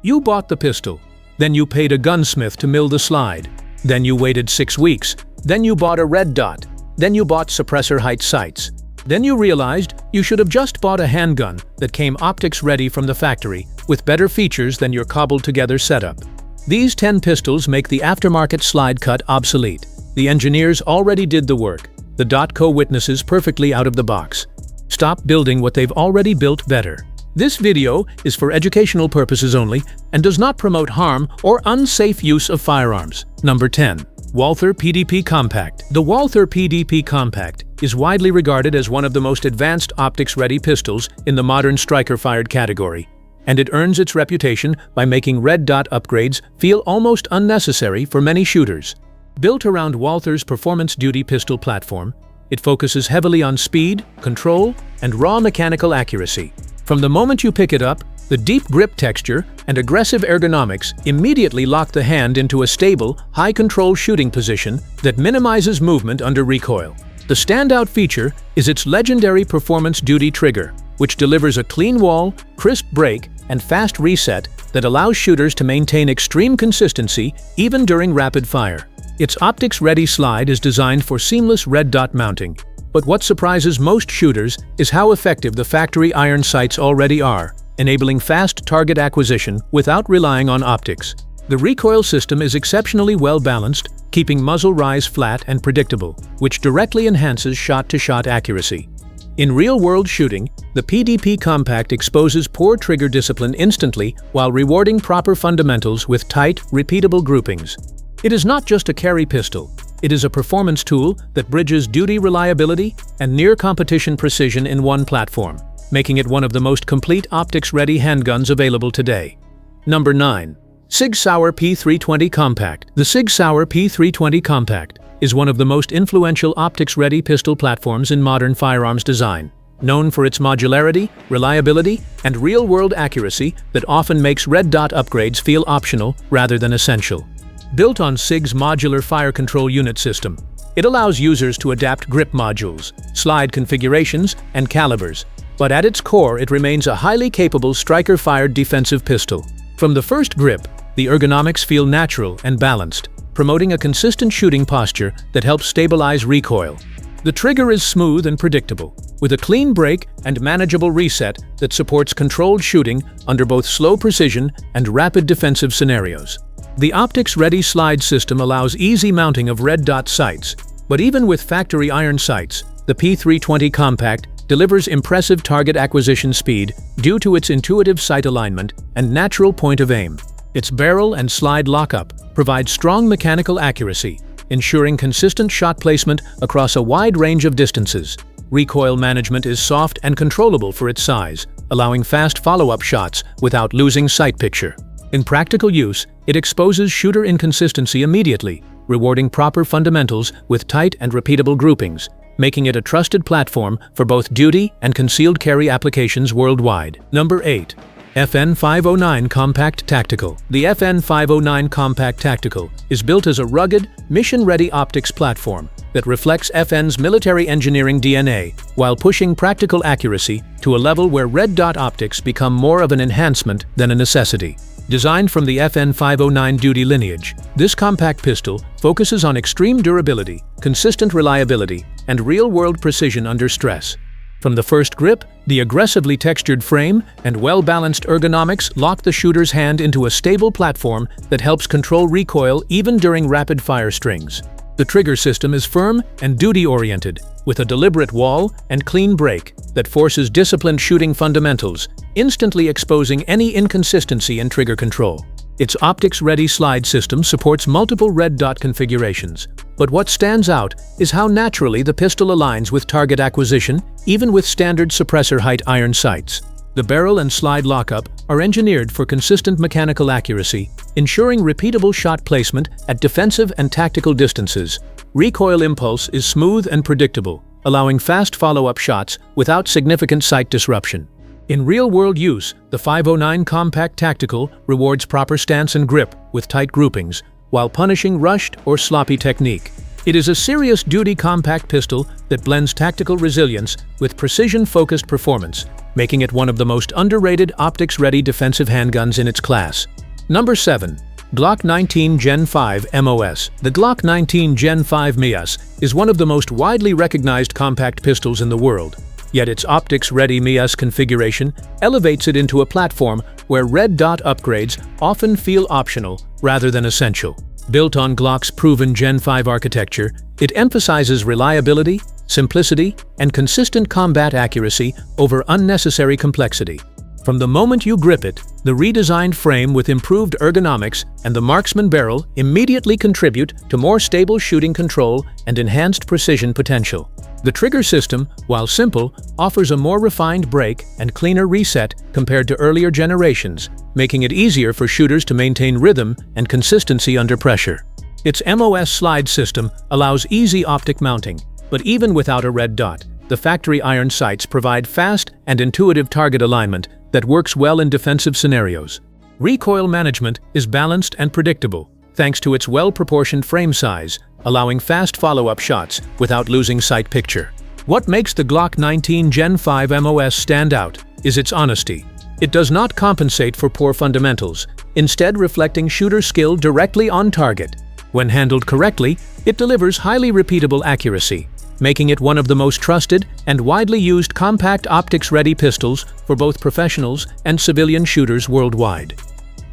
You bought the pistol. Then you paid a gunsmith to mill the slide. Then you waited 6 weeks. Then you bought a red dot. Then you bought suppressor height sights. Then you realized you should have just bought a handgun that came optics ready from the factory with better features than your cobbled-together setup. These 10 pistols make the aftermarket slide cut obsolete. The engineers already did the work. The .co witnesses perfectly out of the box. Stop building what they've already built better. This video is for educational purposes only and does not promote harm or unsafe use of firearms. Number 10. Walther PDP Compact. The Walther PDP Compact is widely regarded as one of the most advanced optics-ready pistols in the modern striker-fired category, and it earns its reputation by making red dot upgrades feel almost unnecessary for many shooters. Built around Walther's performance duty pistol platform, it focuses heavily on speed, control, and raw mechanical accuracy. From the moment you pick it up, the deep grip texture and aggressive ergonomics immediately lock the hand into a stable, high-control shooting position that minimizes movement under recoil. The standout feature is its legendary performance duty trigger, which delivers a clean wall, crisp break, and fast reset that allows shooters to maintain extreme consistency even during rapid fire. Its optics-ready slide is designed for seamless red dot mounting. But what surprises most shooters is how effective the factory iron sights already are, enabling fast target acquisition without relying on optics. The recoil system is exceptionally well balanced, keeping muzzle rise flat and predictable, which directly enhances shot-to-shot accuracy. In real-world shooting, the PDP Compact exposes poor trigger discipline instantly while rewarding proper fundamentals with tight, repeatable groupings. It is not just a carry pistol. It is a performance tool that bridges duty reliability and near-competition precision in one platform, making it one of the most complete optics-ready handguns available today. Number 9. SIG Sauer P320 Compact. The SIG Sauer P320 Compact is one of the most influential optics-ready pistol platforms in modern firearms design, known for its modularity, reliability, and real-world accuracy that often makes red dot upgrades feel optional rather than essential. Built on SIG's modular fire control unit system, it allows users to adapt grip modules, slide configurations, and calibers, but at its core it remains a highly capable striker-fired defensive pistol. From the first grip, the ergonomics feel natural and balanced, promoting a consistent shooting posture that helps stabilize recoil. The trigger is smooth and predictable, with a clean break and manageable reset that supports controlled shooting under both slow precision and rapid defensive scenarios. The optics-ready slide system allows easy mounting of red dot sights, but even with factory iron sights, the P320 Compact delivers impressive target acquisition speed due to its intuitive sight alignment and natural point of aim. Its barrel and slide lockup provide strong mechanical accuracy, ensuring consistent shot placement across a wide range of distances. Recoil management is soft and controllable for its size, allowing fast follow-up shots without losing sight picture. In practical use, it exposes shooter inconsistency immediately, rewarding proper fundamentals with tight and repeatable groupings, making it a trusted platform for both duty and concealed carry applications worldwide. Number 8. FN509 Compact Tactical. The FN509 Compact Tactical is built as a rugged, mission-ready optics platform that reflects FN's military engineering DNA while pushing practical accuracy to a level where red dot optics become more of an enhancement than a necessity. Designed from the FN509 duty lineage, this compact pistol focuses on extreme durability, consistent reliability, and real-world precision under stress. From the first grip, the aggressively textured frame and well-balanced ergonomics lock the shooter's hand into a stable platform that helps control recoil even during rapid-fire strings. The trigger system is firm and duty-oriented, with a deliberate wall and clean break that forces disciplined shooting fundamentals, instantly exposing any inconsistency in trigger control. Its optics-ready slide system supports multiple red dot configurations, but what stands out is how naturally the pistol aligns with target acquisition, even with standard suppressor height iron sights. The barrel and slide lockup are engineered for consistent mechanical accuracy, ensuring repeatable shot placement at defensive and tactical distances. Recoil impulse is smooth and predictable, allowing fast follow-up shots without significant sight disruption. In real-world use, the 509 Compact Tactical rewards proper stance and grip with tight groupings, while punishing rushed or sloppy technique. It is a serious-duty compact pistol that blends tactical resilience with precision-focused performance, making it one of the most underrated optics-ready defensive handguns in its class. Number 7. Glock 19 Gen 5 MOS. The Glock 19 Gen 5 MOS is one of the most widely recognized compact pistols in the world, yet its optics-ready MOS configuration elevates it into a platform where red dot upgrades often feel optional rather than essential. Built on Glock's proven Gen 5 architecture, it emphasizes reliability, simplicity, and consistent combat accuracy over unnecessary complexity. From the moment you grip it, the redesigned frame with improved ergonomics and the marksman barrel immediately contribute to more stable shooting control and enhanced precision potential. The trigger system, while simple, offers a more refined break and cleaner reset compared to earlier generations, making it easier for shooters to maintain rhythm and consistency under pressure. Its MOS slide system allows easy optic mounting, but even without a red dot, the factory iron sights provide fast and intuitive target alignment that works well in defensive scenarios. Recoil management is balanced and predictable, thanks to its well-proportioned frame size, allowing fast follow-up shots without losing sight picture. What makes the Glock 19 Gen 5 MOS stand out is its honesty. It does not compensate for poor fundamentals, instead reflecting shooter skill directly on target. When handled correctly, it delivers highly repeatable accuracy, making it one of the most trusted and widely used compact optics-ready pistols for both professionals and civilian shooters worldwide.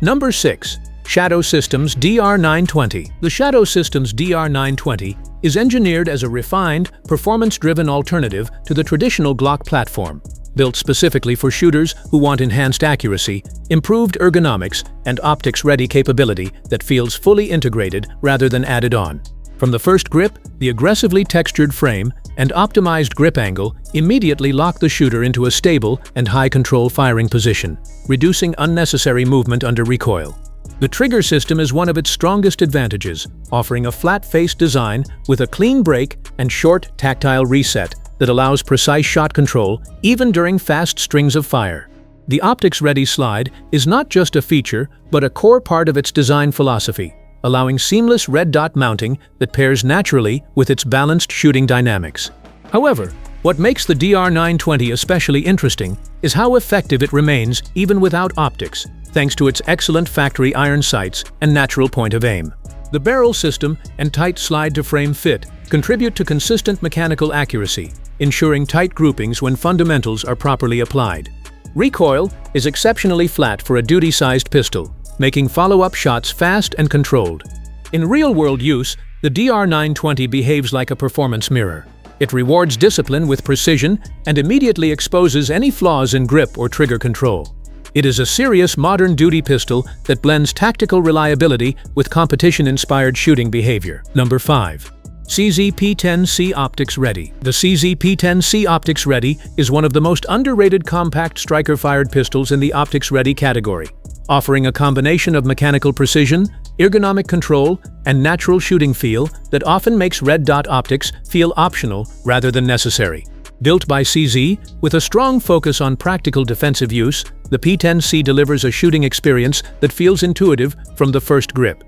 Number 6. Shadow Systems DR920. The Shadow Systems DR920 is engineered as a refined, performance-driven alternative to the traditional Glock platform, built specifically for shooters who want enhanced accuracy, improved ergonomics, and optics-ready capability that feels fully integrated rather than added on. From the first grip, the aggressively textured frame and optimized grip angle immediately lock the shooter into a stable and high-control firing position, reducing unnecessary movement under recoil. The trigger system is one of its strongest advantages, offering a flat-faced design with a clean break and short, tactile reset that allows precise shot control even during fast strings of fire. The optics-ready slide is not just a feature, but a core part of its design philosophy, allowing seamless red dot mounting that pairs naturally with its balanced shooting dynamics. However, what makes the DR920 especially interesting is how effective it remains even without optics, thanks to its excellent factory iron sights and natural point of aim. The barrel system and tight slide-to-frame fit contribute to consistent mechanical accuracy, ensuring tight groupings when fundamentals are properly applied. Recoil is exceptionally flat for a duty-sized pistol, making follow-up shots fast and controlled. In real-world use, the DR920 behaves like a performance mirror. It rewards discipline with precision and immediately exposes any flaws in grip or trigger control. It is a serious modern duty pistol that blends tactical reliability with competition-inspired shooting behavior. Number 5. CZ P10C Optics Ready. The CZ P10C Optics Ready is one of the most underrated compact striker-fired pistols in the optics-ready category, offering a combination of mechanical precision, ergonomic control, and natural shooting feel that often makes red dot optics feel optional rather than necessary. Built by CZ, with a strong focus on practical defensive use, the P10C delivers a shooting experience that feels intuitive from the first grip.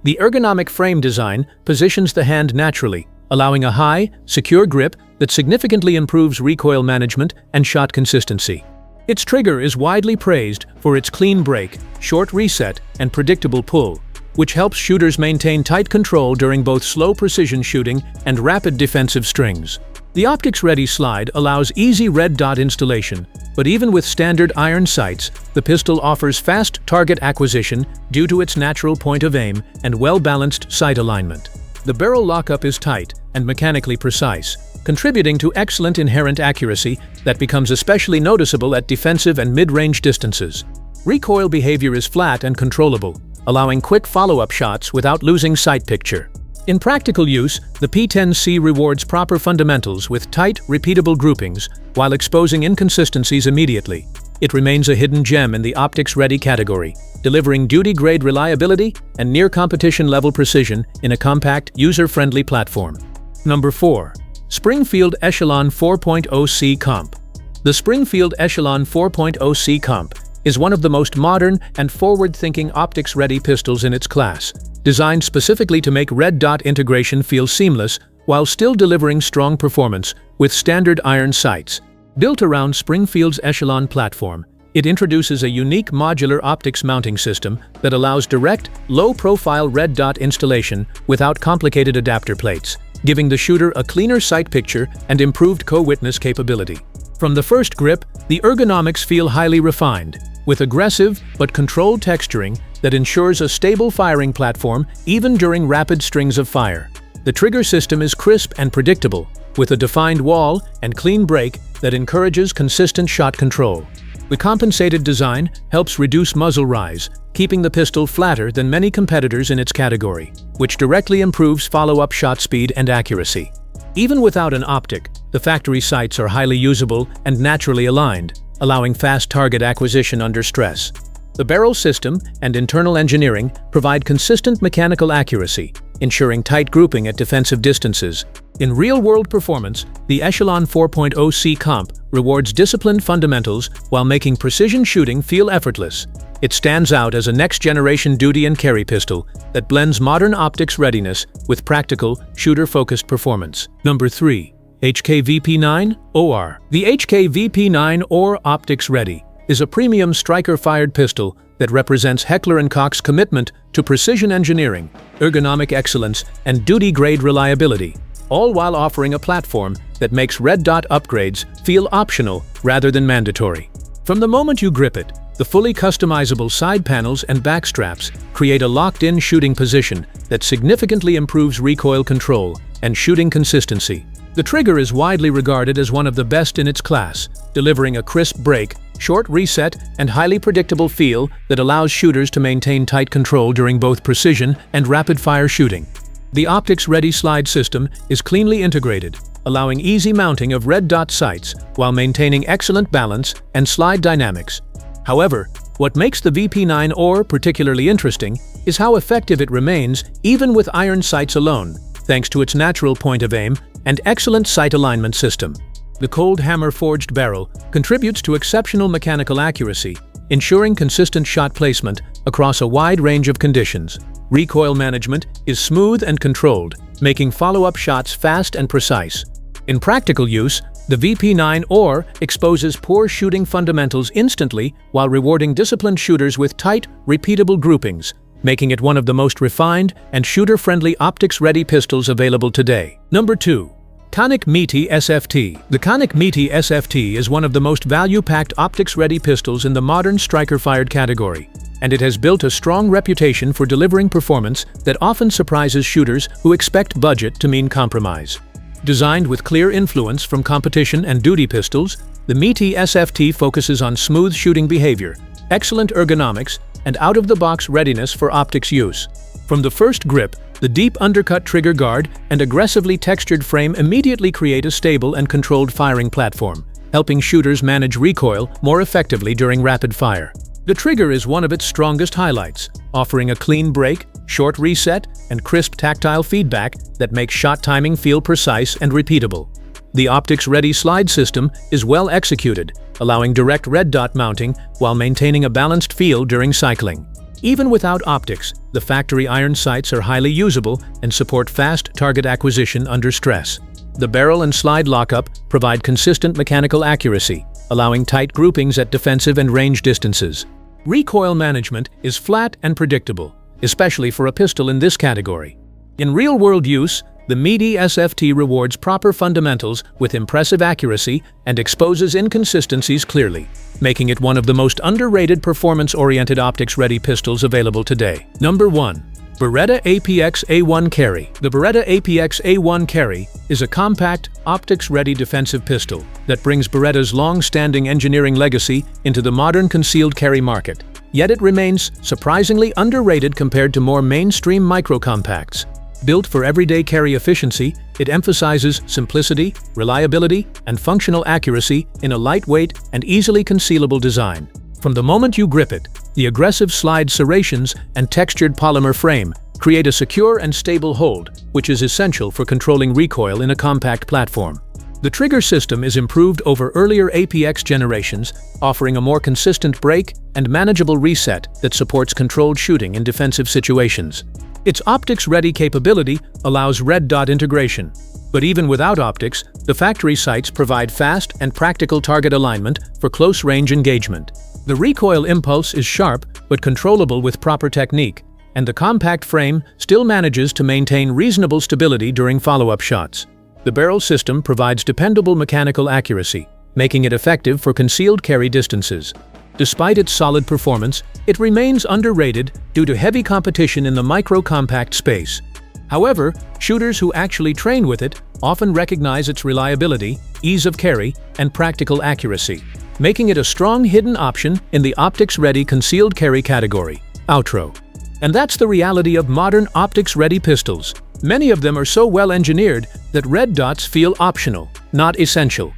The ergonomic frame design positions the hand naturally, allowing a high, secure grip that significantly improves recoil management and shot consistency. Its trigger is widely praised for its clean break, short reset, and predictable pull, which helps shooters maintain tight control during both slow precision shooting and rapid defensive strings. The optics-ready slide allows easy red dot installation, but even with standard iron sights, the pistol offers fast target acquisition due to its natural point of aim and well-balanced sight alignment. The barrel lockup is tight and mechanically precise, contributing to excellent inherent accuracy that becomes especially noticeable at defensive and mid-range distances. Recoil behavior is flat and controllable, allowing quick follow-up shots without losing sight picture. In practical use, the P10C rewards proper fundamentals with tight, repeatable groupings while exposing inconsistencies immediately. It remains a hidden gem in the optics-ready category, delivering duty-grade reliability and near-competition-level precision in a compact, user-friendly platform. Number 4. Springfield Echelon 4.0C Comp. The Springfield Echelon 4.0C Comp is one of the most modern and forward-thinking optics-ready pistols in its class, designed specifically to make red dot integration feel seamless while still delivering strong performance with standard iron sights. Built around Springfield's Echelon platform, it introduces a unique modular optics mounting system that allows direct, low-profile red dot installation without complicated adapter plates, giving the shooter a cleaner sight picture and improved co-witness capability. From the first grip, the ergonomics feel highly refined, with aggressive but controlled texturing that ensures a stable firing platform even during rapid strings of fire. The trigger system is crisp and predictable, with a defined wall and clean break that encourages consistent shot control. The compensated design helps reduce muzzle rise, keeping the pistol flatter than many competitors in its category, which directly improves follow-up shot speed and accuracy. Even without an optic, the factory sights are highly usable and naturally aligned, allowing fast target acquisition under stress. The barrel system and internal engineering provide consistent mechanical accuracy, ensuring tight grouping at defensive distances. In real-world performance, the Echelon 4.0C Comp rewards disciplined fundamentals while making precision shooting feel effortless. It stands out as a next-generation duty and carry pistol that blends modern optics readiness with practical, shooter-focused performance. Number 3. HK-VP9 OR. The HK-VP9 OR Optics Ready is a premium striker-fired pistol that represents Heckler & Koch's commitment to precision engineering, ergonomic excellence, and duty-grade reliability, all while offering a platform that makes red dot upgrades feel optional rather than mandatory. From the moment you grip it, the fully customizable side panels and back straps create a locked-in shooting position that significantly improves recoil control and shooting consistency. The trigger is widely regarded as one of the best in its class, delivering a crisp break, short reset, and highly predictable feel that allows shooters to maintain tight control during both precision and rapid-fire shooting. The optics-ready slide system is cleanly integrated, allowing easy mounting of red dot sights while maintaining excellent balance and slide dynamics. However, what makes the VP9 OR particularly interesting is how effective it remains even with iron sights alone, thanks to its natural point of aim and excellent sight alignment system. The cold hammer-forged barrel contributes to exceptional mechanical accuracy, ensuring consistent shot placement across a wide range of conditions. Recoil management is smooth and controlled, making follow-up shots fast and precise. In practical use, the VP9 OR exposes poor shooting fundamentals instantly while rewarding disciplined shooters with tight, repeatable groupings, making it one of the most refined and shooter-friendly optics-ready pistols available today. Number 2. Canik METE SFT. The Canik METE SFT is one of the most value-packed optics-ready pistols in the modern striker-fired category, and it has built a strong reputation for delivering performance that often surprises shooters who expect budget to mean compromise. Designed with clear influence from competition and duty pistols, the METE SFT focuses on smooth shooting behavior, excellent ergonomics, and out-of-the-box readiness for optics use. From the first grip, the deep undercut trigger guard and aggressively textured frame immediately create a stable and controlled firing platform, helping shooters manage recoil more effectively during rapid fire. The trigger is one of its strongest highlights, offering a clean break, short reset, and crisp tactile feedback that makes shot timing feel precise and repeatable. The optics-ready slide system is well executed, allowing direct red dot mounting while maintaining a balanced feel during cycling. Even without optics, the factory iron sights are highly usable and support fast target acquisition under stress. The barrel and slide lockup provide consistent mechanical accuracy, allowing tight groupings at defensive and range distances. Recoil management is flat and predictable, especially for a pistol in this category. In real-world use, the METE SFT rewards proper fundamentals with impressive accuracy and exposes inconsistencies clearly, making it one of the most underrated performance-oriented optics-ready pistols available today. Number 1. Beretta APX A1 Carry. The Beretta APX A1 Carry is a compact, optics-ready defensive pistol that brings Beretta's long-standing engineering legacy into the modern concealed carry market. Yet it remains surprisingly underrated compared to more mainstream micro-compacts. Built for everyday carry efficiency, it emphasizes simplicity, reliability, and functional accuracy in a lightweight and easily concealable design. From the moment you grip it, the aggressive slide serrations and textured polymer frame create a secure and stable hold, which is essential for controlling recoil in a compact platform. The trigger system is improved over earlier APX generations, offering a more consistent break and manageable reset that supports controlled shooting in defensive situations. Its optics-ready capability allows red dot integration. But even without optics, the factory sights provide fast and practical target alignment for close-range engagement. The recoil impulse is sharp but controllable with proper technique, and the compact frame still manages to maintain reasonable stability during follow-up shots. The barrel system provides dependable mechanical accuracy, making it effective for concealed carry distances. Despite its solid performance, it remains underrated due to heavy competition in the micro-compact space. However, shooters who actually train with it often recognize its reliability, ease of carry, and practical accuracy, making it a strong hidden option in the optics-ready concealed carry category. Outro. And that's the reality of modern optics-ready pistols. Many of them are so well engineered that red dots feel optional, not essential.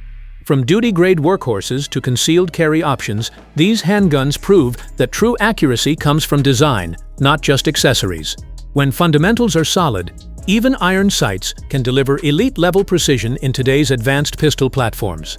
From duty-grade workhorses to concealed carry options, these handguns prove that true accuracy comes from design, not just accessories. When fundamentals are solid, even iron sights can deliver elite-level precision in today's advanced pistol platforms.